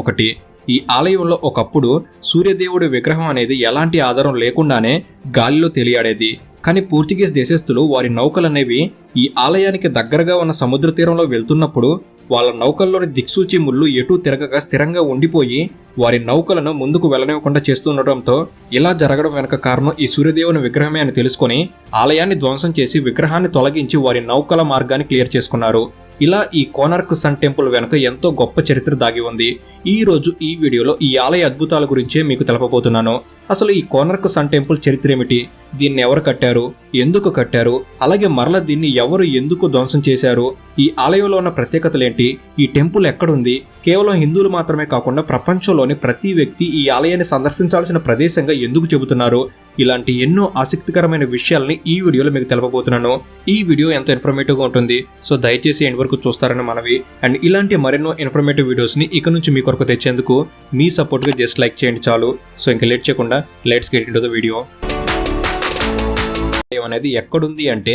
ఒకటి. ఈ ఆలయంలో ఒకప్పుడు సూర్యదేవుడి విగ్రహం అనేది ఎలాంటి ఆధారం లేకుండానే గాలిలో తేలియాడేది. కానీ పోర్చుగీస్ దేశస్థులు వారి నౌకలనేవి ఈ ఆలయానికి దగ్గరగా ఉన్న సముద్ర తీరంలో వెళ్తున్నప్పుడు వాళ్ళ నౌకల్లోని దిక్సూచి ముళ్ళు ఎటూ తిరగక స్థిరంగా ఉండిపోయి వారి నౌకలను ముందుకు వెళ్లనివ్వకుండా చేస్తుండటంతో ఇలా జరగడం వెనక కారణం ఈ సూర్యదేవుని విగ్రహమే అని తెలుసుకుని ఆలయాన్ని ధ్వంసం చేసి విగ్రహాన్ని తొలగించి వారి నౌకల మార్గాన్ని క్లియర్ చేసుకున్నారు. ఇలా ఈ కోనార్క్ సన్ టెంపుల్ వెనుక ఎంతో గొప్ప చరిత్ర దాగి ఉంది. ఈ రోజు ఈ వీడియోలో ఈ ఆలయ అద్భుతాల గురించే మీకు తెలపబోతున్నాను. అసలు ఈ కోనార్క్ సన్ టెంపుల్ చరిత్ర ఏమిటి, దీన్ని ఎవరు కట్టారు, ఎందుకు కట్టారు, అలాగే మరల దీన్ని ఎవరు ఎందుకు ధ్వంసం చేశారు, ఈ ఆలయంలో ఉన్న ప్రత్యేకతలేంటి, ఈ టెంపుల్ ఎక్కడుంది, కేవలం హిందువులు మాత్రమే కాకుండా ప్రపంచంలోని ప్రతి వ్యక్తి ఈ ఆలయాన్ని సందర్శించాల్సిన ప్రదేశంగా ఎందుకు చెబుతున్నారు, ఇలాంటి ఎన్నో ఆసక్తికరమైన విషయాలని ఈ వీడియోలో మీకు తెలపబోతున్నాను. ఈ వీడియో ఎంతో ఇన్ఫర్మేటివ్గా ఉంటుంది, సో దయచేసి ఎండ్ వరకు చూస్తారని మనవి. అండ్ ఇలాంటి మరెన్నో ఇన్ఫర్మేటివ్ వీడియోస్ని ఇక నుంచి మీ కొరకు తెచ్చేందుకు మీ సపోర్ట్గా జస్ట్ లైక్ చేయండి చాలు. సో ఇంకా లేట్ చేయకుండా let's get into the video. అనేది ఎక్కడుంది అంటే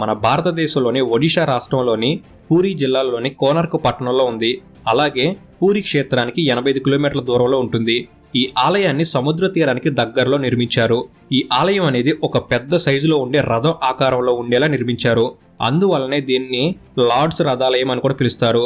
మన భారతదేశంలోని ఒడిషా రాష్ట్రంలోని పూరీ జిల్లాలోని కోనార్క్ పట్టణంలో ఉంది. అలాగే పూరీ క్షేత్రానికి 85 కిలోమీటర్ల దూరంలో ఉంటుంది. ఈ ఆలయాన్ని సముద్ర తీరానికి దగ్గరలో నిర్మించారు. ఈ ఆలయం అనేది ఒక పెద్ద సైజులో ఉండే రథం ఆకారంలో ఉండేలా నిర్మించారు. అందువల్లనే దీన్ని లార్డ్స్ రథాలయం అని కూడా పిలుస్తారు.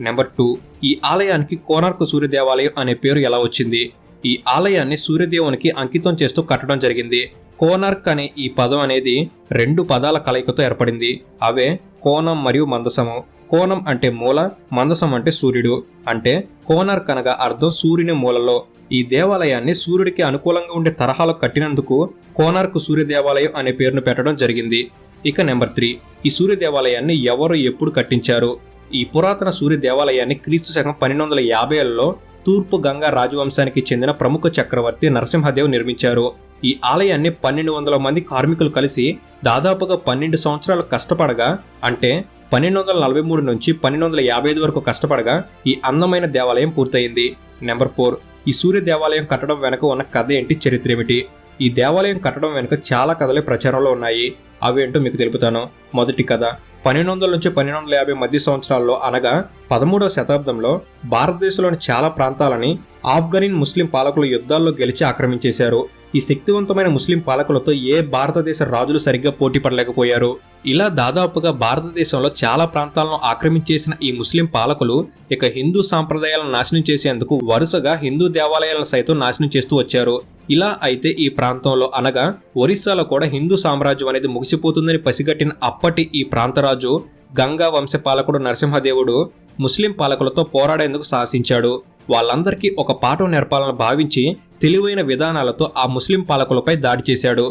నెంబర్ 2, ఈ ఆలయానికి కోనార్క్ సూర్య దేవాలయం అనే పేరు ఎలా వచ్చింది? ఈ ఆలయాన్ని సూర్యదేవునికి అంకితం చేస్తూ కట్టడం జరిగింది. కోనార్క్ అనే ఈ పదం అనేది 2 పదాల కలయికతో ఏర్పడింది. అవే కోణం మరియు మందసము. కోణం అంటే మూల, మందసం అంటే సూర్యుడు. అంటే కోనార్క్ అనగా అర్థం సూర్యుని మూలలో. ఈ దేవాలయాన్ని సూర్యుడికి అనుకూలంగా ఉండే తరహాలో కట్టినందుకు కోనార్క్ సూర్య దేవాలయం అనే పేరును పెట్టడం జరిగింది. ఇక నెంబర్ 3, ఈ సూర్య దేవాలయాన్ని ఎవరు ఎప్పుడు కట్టించారు? ఈ పురాతన సూర్య దేవాలయాన్ని క్రీస్తు శకం 1250లలో తూర్పు గంగా రాజవంశానికి చెందిన ప్రముఖ చక్రవర్తి నరసింహదేవ్ నిర్మించారు. ఈ ఆలయాన్ని 1200 మంది కార్మికులు కలిసి దాదాపుగా 12 సంవత్సరాలు కష్టపడగా, అంటే 1243 నుంచి 1255 వరకు కష్టపడగా ఈ అందమైన దేవాలయం పూర్తయింది. నెంబర్ 4, ఈ సూర్య దేవాలయం కట్టడం వెనుక ఉన్న కథ ఏంటి, చరిత్ర ఏమిటి? ఈ దేవాలయం కట్టడం వెనుక చాలా కథలే ప్రచారంలో ఉన్నాయి. అవేంటో మీకు తెలుపుతాను. మొదటి కథ 1200 నుంచి 1250 మధ్య సంవత్సరాల్లో అనగా 13వ శతాబ్దంలో భారతదేశంలోని చాలా ప్రాంతాలని ఆఫ్ఘనిన్ ముస్లిం పాలకులు యుద్ధాల్లో గెలిచి ఆక్రమించేశారు. ఈ శక్తివంతమైన ముస్లిం పాలకులతో ఏ భారతదేశ రాజులు సరిగ్గా పోటీ పడలేకపోయారు. ఇలా దాదాపుగా భారతదేశంలో చాలా ప్రాంతాలను ఆక్రమించేసిన ఈ ముస్లిం పాలకులు ఇక హిందూ సాంప్రదాయాలను నాశనం చేసేందుకు వరుసగా హిందూ దేవాలయాలను సైతం నాశనం చేస్తూ వచ్చారు. ఇలా అయితే ఈ ప్రాంతంలో అనగా ఒరిస్సాలో కూడా హిందూ సామ్రాజ్యం అనేది ముగిసిపోతుందని పసిగట్టిన అప్పటి ఈ ప్రాంతరాజు గంగా వంశ పాలకుడు నరసింహదేవుడు ముస్లిం పాలకులతో పోరాడేందుకు సాహసించాడు. వాళ్ళందరికీ ఒక పాఠం నేర్పాలని భావించి తెలివైన విధానాలతో ఆ ముస్లిం పాలకులపై దాడి చేశాడు.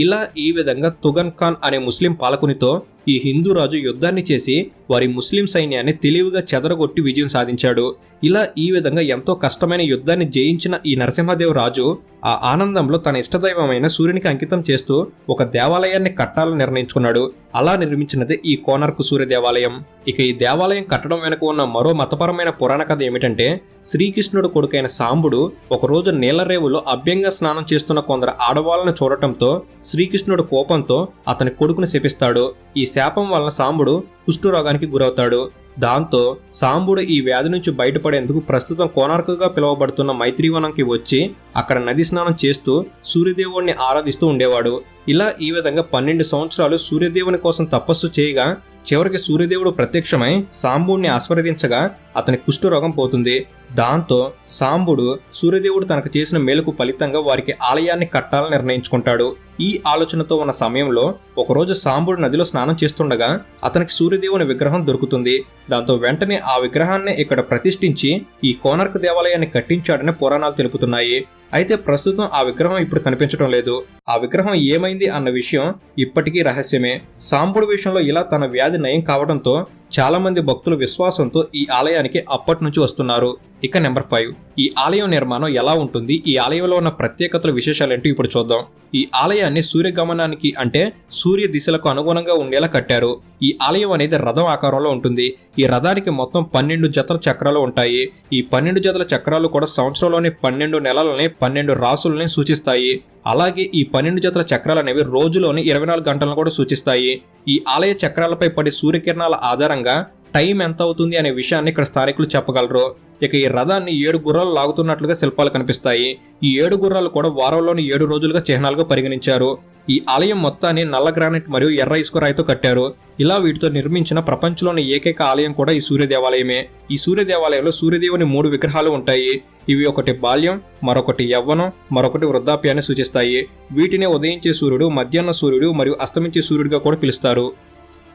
ఇలా ఈ విధంగా తుగన్ ఖాన్ అనే ముస్లిం పాలకునితో ఈ హిందూ రాజు యుద్ధాన్ని చేసి వారి ముస్లిం సైన్యాన్ని తెలివిగా చెదరగొట్టి విజయం సాధించాడు. ఇలా ఈ విధంగా ఎంతో కష్టమైన యుద్ధాన్ని జయించిన ఈ నరసింహదేవ్ రాజు ఆ ఆనందంలో తన ఇష్టదైవమైన సూర్యునికి అంకితం చేస్తూ ఒక దేవాలయాన్ని కట్టాలని నిర్ణయించుకున్నాడు. అలా నిర్మించినదే ఈ కోనార్క్ సూర్య దేవాలయం. ఇక ఈ దేవాలయం కట్టడం వెనుక ఉన్న మరో మతపరమైన పురాణ కథ ఏమిటంటే, శ్రీకృష్ణుడు కొడుకైన సాంబుడు ఒకరోజు నీలరేవులో అభ్యంగా స్నానం చేస్తున్న కొందరు ఆడవాళ్లను చూడటంతో శ్రీకృష్ణుడు కోపంతో అతని కొడుకుని శపిస్తాడు. ఈ శాపం వలన సాంబుడు కుష్ఠరోగానికి గురవుతాడు. దాంతో సాంబుడు ఈ వ్యాధి నుంచి బయటపడేందుకు ప్రస్తుతం కోనార్క్గా పిలువబడుతున్న మైత్రీవనంకి వచ్చి అక్కడ నది స్నానం చేస్తూ సూర్యదేవుడిని ఆరాధిస్తూ ఉండేవాడు. ఇలా ఈ విధంగా 12 సంవత్సరాలు సూర్యదేవుని కోసం తపస్సు చేయగా చివరికి సూర్యదేవుడు ప్రత్యక్షమై సాంబుడిని ఆశీర్వదించగా అతని కుష్ఠరోగం పోతుంది. దాంతో సాంబుడు సూర్యదేవుడు తనకు చేసిన మేలుకు ఫలితంగా వారికి ఆలయాన్ని కట్టాలని నిర్ణయించుకుంటాడు. ఈ ఆలోచనతో ఉన్న సమయంలో ఒకరోజు సాంబుడు నదిలో స్నానం చేస్తుండగా అతనికి సూర్యదేవుని విగ్రహం దొరుకుతుంది. దాంతో వెంటనే ఆ విగ్రహాన్ని ఇక్కడ ప్రతిష్ఠించి ఈ కోనార్క్ దేవాలయాన్ని కట్టించాడని పురాణాలు తెలుపుతున్నాయి. అయితే ప్రస్తుతం ఆ విగ్రహం ఇప్పుడు కనిపించడం లేదు. ఆ విగ్రహం ఏమైంది అన్న విషయం ఇప్పటికీ రహస్యమే. సాంబుడు విషయంలో ఇలా తన వ్యాధి నయం కావడంతో చాలా మంది భక్తులు విశ్వాసంతో ఈ ఆలయానికి అప్పటి నుంచి వస్తున్నారు. ఇక నెంబర్ 5, ఈ ఆలయం నిర్మాణం ఎలా ఉంటుంది, ఈ ఆలయంలో ఉన్న ప్రత్యేకతల విశేషాలేంటో ఇప్పుడు చూద్దాం. ఈ ఆలయాన్ని సూర్యగమనానికి అంటే సూర్య దిశలకు అనుగుణంగా ఉండేలా కట్టారు. ఈ ఆలయం అనేది రథం ఆకారంలో ఉంటుంది. ఈ రథానికి మొత్తం 12 జతల చక్రాలు ఉంటాయి. ఈ 12 జతల చక్రాలు కూడా సంవత్సరంలోని 12 నెలలని 12 రాసులని సూచిస్తాయి. అలాగే ఈ 12 జతల చక్రాలు అనేవి రోజులోని 24 గంటలను కూడా సూచిస్తాయి. ఈ ఆలయ చక్రాలపై పడే సూర్యకిరణాల ఆధారంగా టైం ఎంత అవుతుంది అనే విషయాన్ని ఇక్కడ స్థానికులు చెప్పగలరు. ఇక ఈ రథాన్ని 7 గుర్రాలు లాగుతున్నట్లుగా శిల్పాలు కనిపిస్తాయి. ఈ 7 గుర్రాలు కూడా వారంలోని 7 రోజులుగా చిహ్నాలుగా పరిగణించారు. ఈ ఆలయం మొత్తాన్ని నల్ల గ్రానైట్ మరియు ఎర్ర ఇసుక రాయితో కట్టారు. ఇలా వీటితో నిర్మించిన ప్రపంచంలోని ఏకైక ఆలయం కూడా ఈ సూర్య దేవాలయమే. ఈ సూర్య దేవాలయంలో సూర్యదేవుని 3 విగ్రహాలు ఉంటాయి. ఇవి ఒకటి బాల్యం, మరొకటి యవ్వనం, మరొకటి వృద్ధాప్యాన్ని సూచిస్తాయి. వీటిని ఉదయించే సూర్యుడు, మధ్యాహ్న సూర్యుడు మరియు అస్తమించే సూర్యుడిగా కూడా పిలుస్తారు.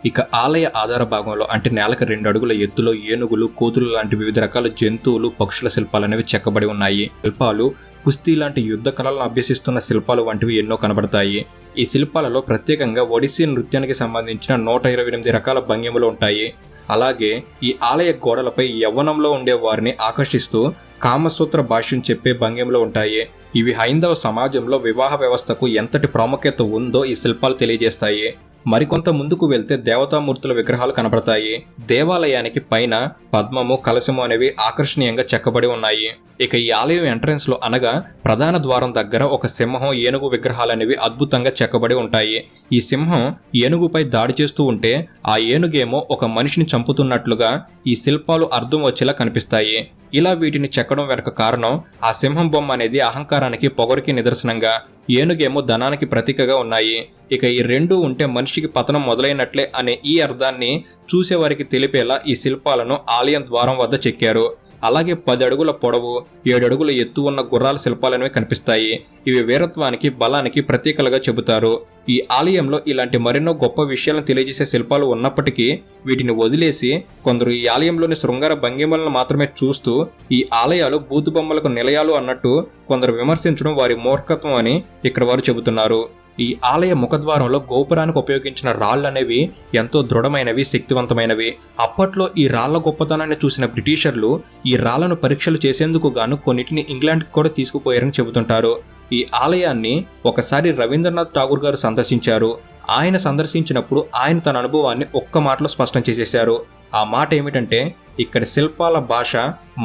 ఇక ఆలయ ఆధార భాగంలో అంటే నేలకు 2 అడుగుల ఎత్తులో ఏనుగులు, కోతులు లాంటి వివిధ రకాల జంతువులు, పక్షుల శిల్పాలు అనేవి చెక్కబడి ఉన్నాయి. శిల్పాలు కుస్తీ లాంటి యుద్ధ కళలను అభ్యసిస్తున్న శిల్పాలు వంటివి ఎన్నో కనబడతాయి. ఈ శిల్పాలలో ప్రత్యేకంగా ఒడిస్సీ నృత్యానికి సంబంధించిన 128 రకాల భంగిమలు ఉంటాయి. అలాగే ఈ ఆలయ గోడలపై యవ్వనంలో ఉండే వారిని ఆకర్షిస్తూ కామసూత్ర భాష్యం చెప్పే భంగిమలు ఉంటాయి. ఇవి హైందవ సమాజంలో వివాహ వ్యవస్థకు ఎంతటి ప్రాముఖ్యత ఉందో ఈ శిల్పాలు తెలియజేస్తాయి. మరికొంత ముందుకు వెళ్తే దేవతామూర్తుల విగ్రహాలు కనబడతాయి. దేవాలయానికి పైన పద్మము, కలశము అనేవి ఆకర్షణీయంగా చెక్కబడి ఉన్నాయి. ఇక ఈ ఆలయం ఎంట్రన్స్ లో అనగా ప్రధాన ద్వారం దగ్గర ఒక సింహం, ఏనుగు విగ్రహాలనేవి అద్భుతంగా చెక్కబడి ఉంటాయి. ఈ సింహం ఏనుగుపై దాడి చేస్తూ ఉంటే ఆ ఏనుగేమో ఒక మనిషిని చంపుతున్నట్లుగా ఈ శిల్పాలు అర్థం వచ్చేలా కనిపిస్తాయి. ఇలా వీటిని చెక్కడం వెనక కారణం ఆ సింహం బొమ్మ అనేది అహంకారానికి, పొగరికి నిదర్శనంగా, ఏనుగేమో ధనానికి ప్రతీకగా ఉన్నాయి. ఇక ఈ రెండూ ఉంటే మనిషికి పతనం మొదలైనట్లే అనే ఈ అర్థాన్ని చూసేవారికి తెలిపేలా ఈ శిల్పాలను ఆలయం ద్వారం వద్ద చెక్కారు. అలాగే 10 అడుగుల పొడవు, 7 అడుగుల ఎత్తు ఉన్న గుర్రాల శిల్పాలనేవి కనిపిస్తాయి. ఇవి వీరత్వానికి, బలానికి ప్రతీకలుగా చెబుతారు. ఈ ఆలయంలో ఇలాంటి మరెన్నో గొప్ప విషయాలను తెలియజేసే శిల్పాలు ఉన్నప్పటికీ వీటిని వదిలేసి కొందరు ఈ ఆలయంలోని శృంగార భంగిమలను మాత్రమే చూస్తూ ఈ ఆలయాలు బూతుబొమ్మలకు నిలయాలు అన్నట్టు కొందరు విమర్శించడం వారి మూర్ఖత్వం అని ఇక్కడ వారు చెబుతున్నారు. ఈ ఆలయ ముఖద్వారంలో గోపురానికి ఉపయోగించిన రాళ్లనేవి ఎంతో దృఢమైనవి, శక్తివంతమైనవి. అప్పట్లో ఈ రాళ్ల గొప్పతనాన్ని చూసిన బ్రిటిషర్లు ఈ రాళ్లను పరీక్షలు చేసేందుకు గాను కొన్నిటిని ఇంగ్లాండ్కి కూడా తీసుకుపోయారని చెబుతుంటారు. ఈ ఆలయాన్ని ఒకసారి రవీంద్రనాథ్ ఠాగూర్ గారు సందర్శించారు. ఆయన సందర్శించినప్పుడు ఆయన తన అనుభవాన్ని ఒక్క మాటలో స్పష్టం చేసేశారు. ఆ మాట ఏమిటంటే, ఇక్కడి శిల్పాల భాష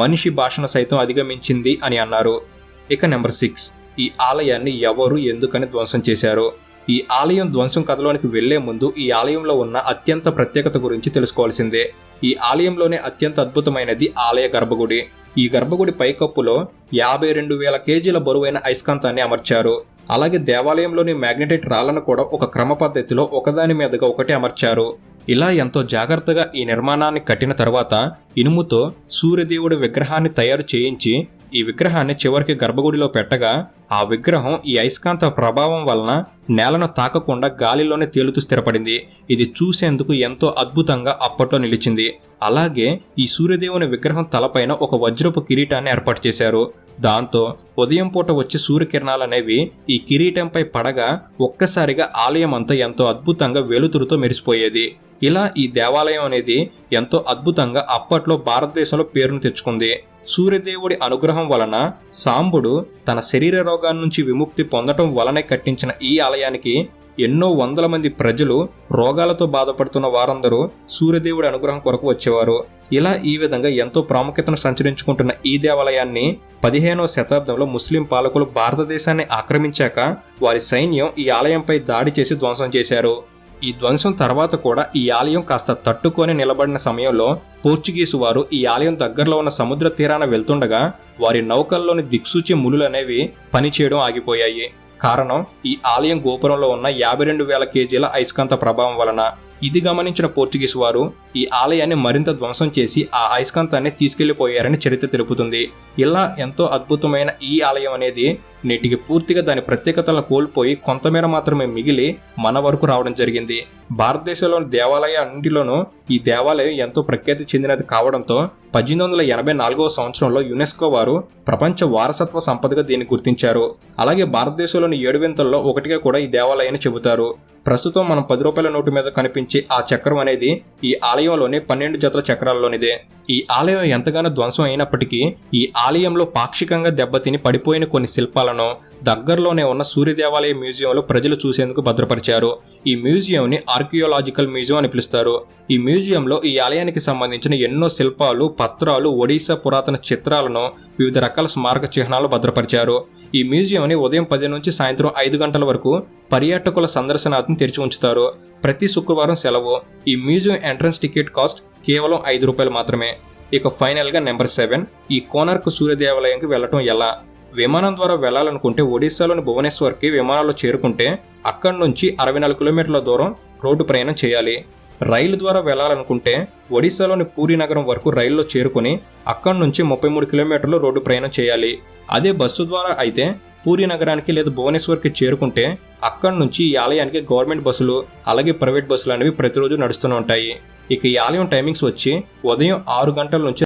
మనిషి భాషను సైతం అధిగమించింది అని అన్నారు. ఇక నెంబర్ 6, ఈ ఆలయాన్ని ఎవరు, ఎందుకని ధ్వంసం చేశారు? ఈ ఆలయం ధ్వంసం కథలోనికి వెళ్లే ముందు ఈ ఆలయంలో ఉన్న అత్యంత ప్రత్యేకత గురించి తెలుసుకోవాల్సిందే. ఈ ఆలయంలోనే అత్యంత అద్భుతమైనది ఆలయ గర్భగుడి. ఈ గర్భగుడి పైకప్పులో 52,000 కేజీల బరువైన అయస్కాంతాన్ని అమర్చారు. అలాగే దేవాలయంలోని మ్యాగ్నెటైట్ రాళ్లను కూడా ఒక క్రమ పద్ధతిలో ఒకదాని మీదగా ఒకటి అమర్చారు. ఇలా ఎంతో జాగ్రత్తగా ఈ నిర్మాణాన్ని కట్టిన తర్వాత ఇనుముతో సూర్యదేవుడి విగ్రహాన్ని తయారు చేయించి ఈ విగ్రహాన్ని చివరికి గర్భగుడిలో పెట్టగా ఆ విగ్రహం ఈ అయస్కాంత ప్రభావం వలన నేలను తాకకుండా గాలిలోనే తేలుతూ స్థిరపడింది. ఇది చూసేందుకు ఎంతో అద్భుతంగా అప్పట్లో నిలిచింది. అలాగే ఈ సూర్యదేవుని విగ్రహం తలపైన ఒక వజ్రపు కిరీటాన్ని ఏర్పాటు చేశారు. దాంతో ఉదయం పూట వచ్చే సూర్యకిరణాలనేవి ఈ కిరీటంపై పడగా ఒక్కసారిగా ఆలయం అంతా ఎంతో అద్భుతంగా వెలుతురుతో మెరిసిపోయేది. ఇలా ఈ దేవాలయం అనేది ఎంతో అద్భుతంగా అప్పట్లో భారతదేశంలో పేరును తెచ్చుకుంది. సూర్యదేవుడి అనుగ్రహం వలన సాంబుడు తన శరీర రోగాల నుంచి విముక్తి పొందటం వలనే కట్టించిన ఈ ఆలయానికి ఎన్నో వందల మంది ప్రజలు, రోగాలతో బాధపడుతున్న వారందరూ సూర్యదేవుడి అనుగ్రహం కొరకు వచ్చేవారు. ఇలా ఈ విధంగా ఎంతో ప్రాముఖ్యతను సంచరించుకుంటున్న ఈ దేవాలయాన్ని 15వ శతాబ్దంలో ముస్లిం పాలకులు భారతదేశాన్ని ఆక్రమించాక వారి సైన్యం ఈ ఆలయంపై దాడి చేసి ధ్వంసం చేశారు. ఈ ధ్వంసం తర్వాత కూడా ఈ ఆలయం కాస్త తట్టుకొని నిలబడిన సమయంలో పోర్చుగీసు వారు ఈ ఆలయం దగ్గరలో ఉన్న సముద్ర తీరాన వెళ్తుండగా వారి నౌకల్లోని దిక్సూచి ములులనేవి పనిచేయడం ఆగిపోయాయి. కారణం ఈ ఆలయం గోపురంలో ఉన్న 52,000 కేజీల అయస్కాంత ప్రభావం వలన. ఇది గమనించిన పోర్చుగీసు వారు ఈ ఆలయాన్ని మరింత ధ్వంసం చేసి ఆ అయస్కాంతాన్ని తీసుకెళ్లిపోయారని చరిత్ర తెలుపుతుంది. ఇలా ఎంతో అద్భుతమైన ఈ ఆలయం అనేది నేటికి పూర్తిగా దాని ప్రత్యేకతలను కోల్పోయి కొంతమేర మాత్రమే మిగిలి మన వరకు రావడం జరిగింది. భారతదేశంలోని దేవాలయాలన్నింటిలోనూ ఈ దేవాలయం ఎంతో ప్రఖ్యాతి చెందినది కావడంతో 1884వ సంవత్సరంలో యునెస్కో వారు ప్రపంచ వారసత్వ సంపదగా దీన్ని గుర్తించారు. అలాగే భారతదేశంలోని 7 వింతల్లో ఒకటిగా కూడా ఈ దేవాలయాన్ని చెబుతారు. ప్రస్తుతం మనం 10 రూపాయల నోటు మీద కనిపించే ఆ చక్రం అనేది ఈ ఆలయంలోని 12 జతల చక్రాల్లోనిదే. ఈ ఆలయం ఎంతగానో ధ్వంసం అయినప్పటికీ ఈ ఆలయంలో పాక్షికంగా దెబ్బతిని పడిపోయిన కొన్ని శిల్పాలను దగ్గరలోనే ఉన్న సూర్య దేవాలయ మ్యూజియంలో ప్రజలు చూసేందుకు భద్రపరిచారు. ఈ మ్యూజియంని ఆర్కియోలాజికల్ మ్యూజియం అని పిలుస్తారు. ఈ మ్యూజియంలో ఈ ఆలయానికి సంబంధించిన ఎన్నో శిల్పాలు, పత్రాలు, ఒడిశా పురాతన చిత్రాలను, వివిధ రకాల స్మారక చిహ్నాలు భద్రపరిచారు. ఈ మ్యూజియంని ఉదయం 10 నుంచి సాయంత్రం 5 గంటల వరకు పర్యాటకుల సందర్శనార్థం తెరిచి ఉంచుతారు. ప్రతి శుక్రవారం సెలవు. ఈ మ్యూజియం ఎంట్రన్స్ టికెట్ కాస్ట్ కేవలం 5 రూపాయలు మాత్రమే. ఇక ఫైనల్గా నెంబర్ 7, ఈ కోనార్క్ సూర్య దేవాలయంకి వెళ్ళటం ఎలా? విమానం ద్వారా వెళ్లాలనుకుంటే ఒడిశాలోని భువనేశ్వర్కి విమానాల్లో చేరుకుంటే అక్కడి నుంచి 64 కిలోమీటర్ల దూరం రోడ్డు ప్రయాణం చేయాలి. రైలు ద్వారా వెళ్లాలనుకుంటే ఒడిశాలోని పూరీ నగరం వరకు రైల్లో చేరుకుని అక్కడి నుంచి 33 కిలోమీటర్లు రోడ్డు ప్రయాణం చేయాలి. అదే బస్సు ద్వారా అయితే పూరీ నగరానికి లేదా భువనేశ్వర్కి చేరుకుంటే అక్కడి నుంచి ఈ ఆలయానికి గవర్నమెంట్ బస్సులు అలాగే ప్రైవేట్ బస్సులు అనేవి ప్రతిరోజు నడుస్తూనే ఉంటాయి. ఇక ఈ ఆలయం టైమింగ్స్ వచ్చి ఉదయం 6 గంటల నుంచి